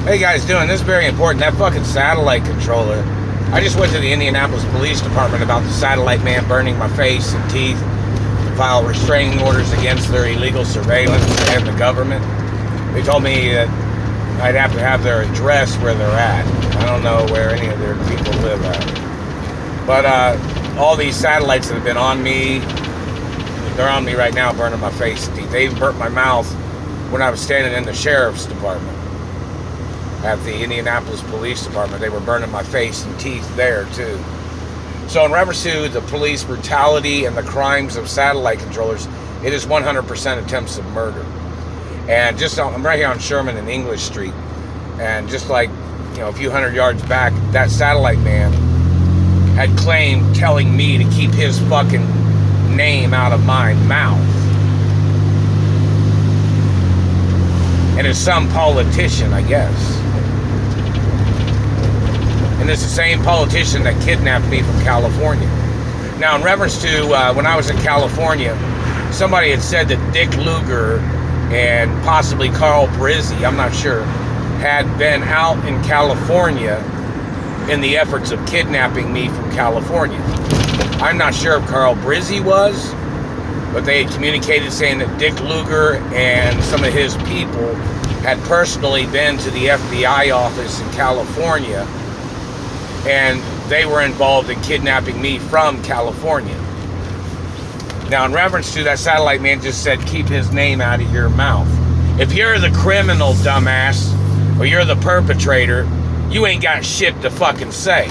Hey guys, doing this is very important. That fucking satellite controller. I just went to the Indianapolis Police Department about the satellite man burning my face and teeth to file restraining orders against their illegal surveillance and the government. They told me that I'd have to have their address where they're at. I don't know where any of their people live at. But all these satellites that have been on me, they're on me right now burning my face and teeth. They even burnt my mouth when I was standing in the sheriff's department. At the Indianapolis Police Department, they were burning my face and teeth there too. So in reference to the police brutality and the crimes of satellite controllers, it is 100% attempts of murder. And I'm right here on Sherman and English Street, and just like, a few hundred yards back, that satellite man had claimed telling me to keep his fucking name out of my mouth. And it's some politician, I guess. And it's the same politician that kidnapped me from California. Now, in reference to when I was in California, somebody had said that Dick Lugar and possibly Carl Brizzi, I'm not sure, had been out in California in the efforts of kidnapping me from California. I'm not sure if Carl Brizzi was, but they had communicated saying that Dick Lugar and some of his people had personally been to the FBI office in California, and they were involved in kidnapping me from California. Now, in reference to that satellite man just said, keep his name out of your mouth. If you're the criminal, dumbass, or you're the perpetrator, you ain't got shit to fucking say.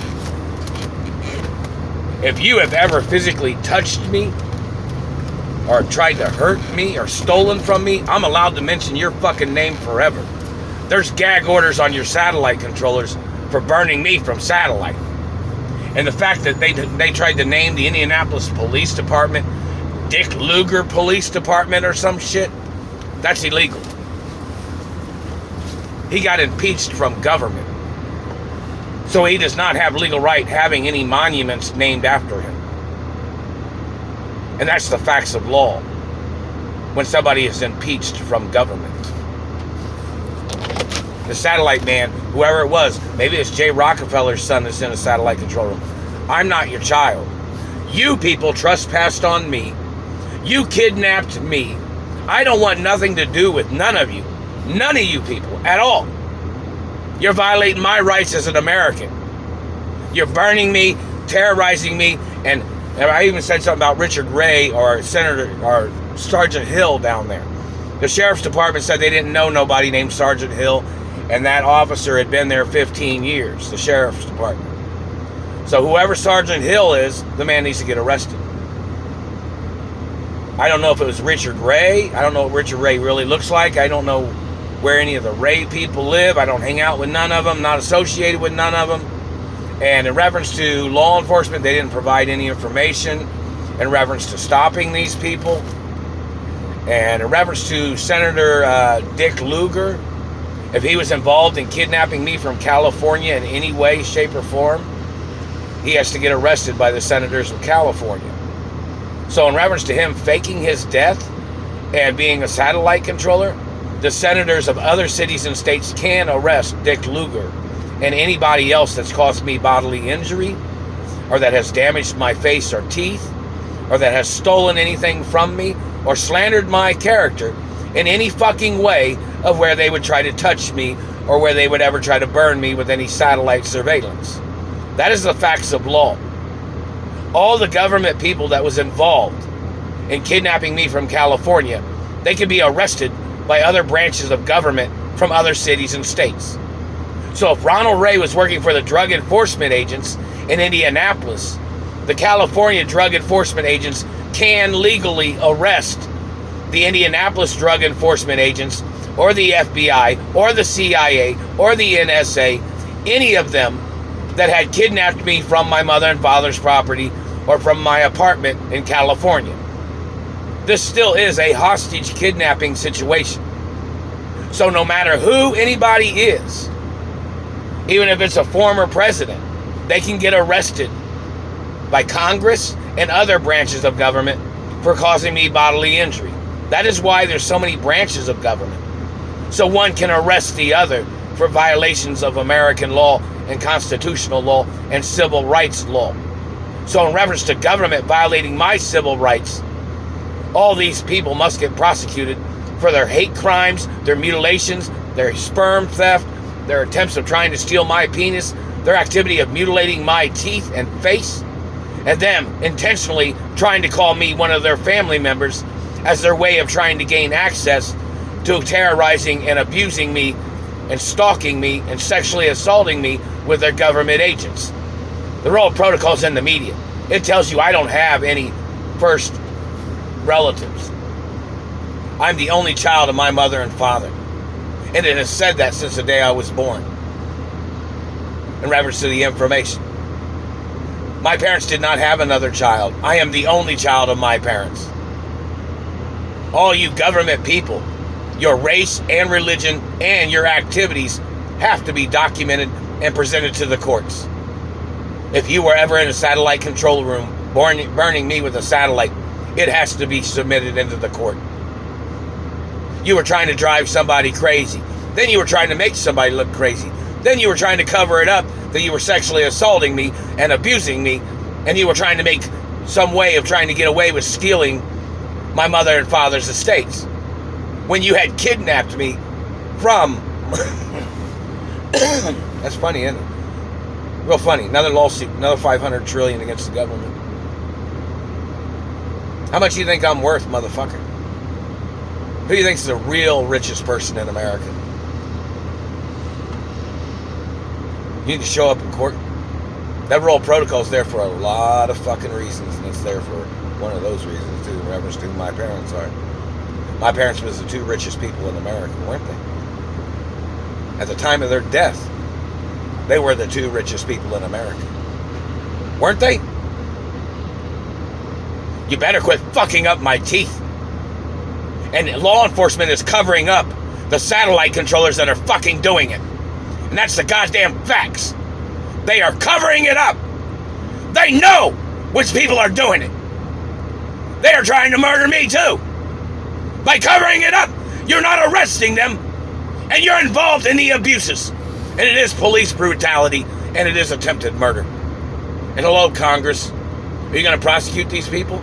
If you have ever physically touched me, or tried to hurt me, or stolen from me, I'm allowed to mention your fucking name forever. There's gag orders on your satellite controllers for burning me from satellite. And the fact that they tried to name the Indianapolis Police Department Dick Lugar Police Department or some shit, that's illegal. He got impeached from government. So he does not have legal right having any monuments named after him. And that's the facts of law when somebody is impeached from government. The satellite man, whoever it was, maybe it's Jay Rockefeller's son that's in a satellite control room. I'm not your child. You people trespassed on me. You kidnapped me. I don't want nothing to do with none of you. None of you people at all. You're violating my rights as an American. You're burning me, terrorizing me, and I even said something about Richard Ray or Senator or Sergeant Hill down there. The sheriff's department said they didn't know nobody named Sergeant Hill, and that officer had been there 15 years, the sheriff's department. So whoever Sergeant Hill is, the man needs to get arrested. I don't know if it was Richard Ray. I don't know what Richard Ray really looks like. I don't know where any of the Ray people live. I don't hang out with none of them, not associated with none of them. And in reference to law enforcement, they didn't provide any information in reference to stopping these people. And in reference to Senator Dick Lugar, if he was involved in kidnapping me from California in any way, shape, or form, he has to get arrested by the senators of California. So in reference to him faking his death and being a satellite controller, the senators of other cities and states can arrest Dick Lugar and anybody else that's caused me bodily injury, or that has damaged my face or teeth, or that has stolen anything from me, or slandered my character in any fucking way of where they would try to touch me, or where they would ever try to burn me with any satellite surveillance. That is the facts of law. All the government people that was involved in kidnapping me from California, they could be arrested by other branches of government from other cities and states. So if Ronald Ray was working for the drug enforcement agents in Indianapolis, the California drug enforcement agents can legally arrest the Indianapolis drug enforcement agents, or the FBI, or the CIA, or the NSA, any of them that had kidnapped me from my mother and father's property, or from my apartment in California. This still is a hostage kidnapping situation. So no matter who anybody is, even if it's a former president, they can get arrested by Congress and other branches of government for causing me bodily injury. That is why there's so many branches of government. So one can arrest the other for violations of American law and constitutional law and civil rights law. So in reference to government violating my civil rights, all these people must get prosecuted for their hate crimes, their mutilations, their sperm theft, their attempts of trying to steal my penis, their activity of mutilating my teeth and face, and them intentionally trying to call me one of their family members as their way of trying to gain access to terrorizing and abusing me and stalking me and sexually assaulting me with their government agents. The role of protocols in the media. It tells you I don't have any first relatives. I'm the only child of my mother and father. And it has said that since the day I was born. In reference to the information. My parents did not have another child. I am the only child of my parents. All you government people, your race and religion and your activities have to be documented and presented to the courts. If you were ever in a satellite control room burning me with a satellite, it has to be submitted into the court. You were trying to drive somebody crazy. Then you were trying to make somebody look crazy. Then you were trying to cover it up that you were sexually assaulting me and abusing me, and you were trying to make some way of trying to get away with stealing my mother and father's estates. When you had kidnapped me from... That's funny, isn't it? Real funny. Another lawsuit, another $500 trillion against the government. How much do you think I'm worth, motherfucker? Who do you think is the real richest person in America? You need to show up in court. That rule of protocol is there for a lot of fucking reasons, and it's there for one of those reasons too, in reference to who my parents are. My parents was the two richest people in America, weren't they? At the time of their death, they were the two richest people in America. Weren't they? You better quit fucking up my teeth. And law enforcement is covering up the satellite controllers that are fucking doing it. And that's the goddamn facts. They are covering it up. They know which people are doing it. They are trying to murder me too. By covering it up, you're not arresting them, and you're involved in the abuses. And it is police brutality, and it is attempted murder. And hello, Congress. Are you going to prosecute these people?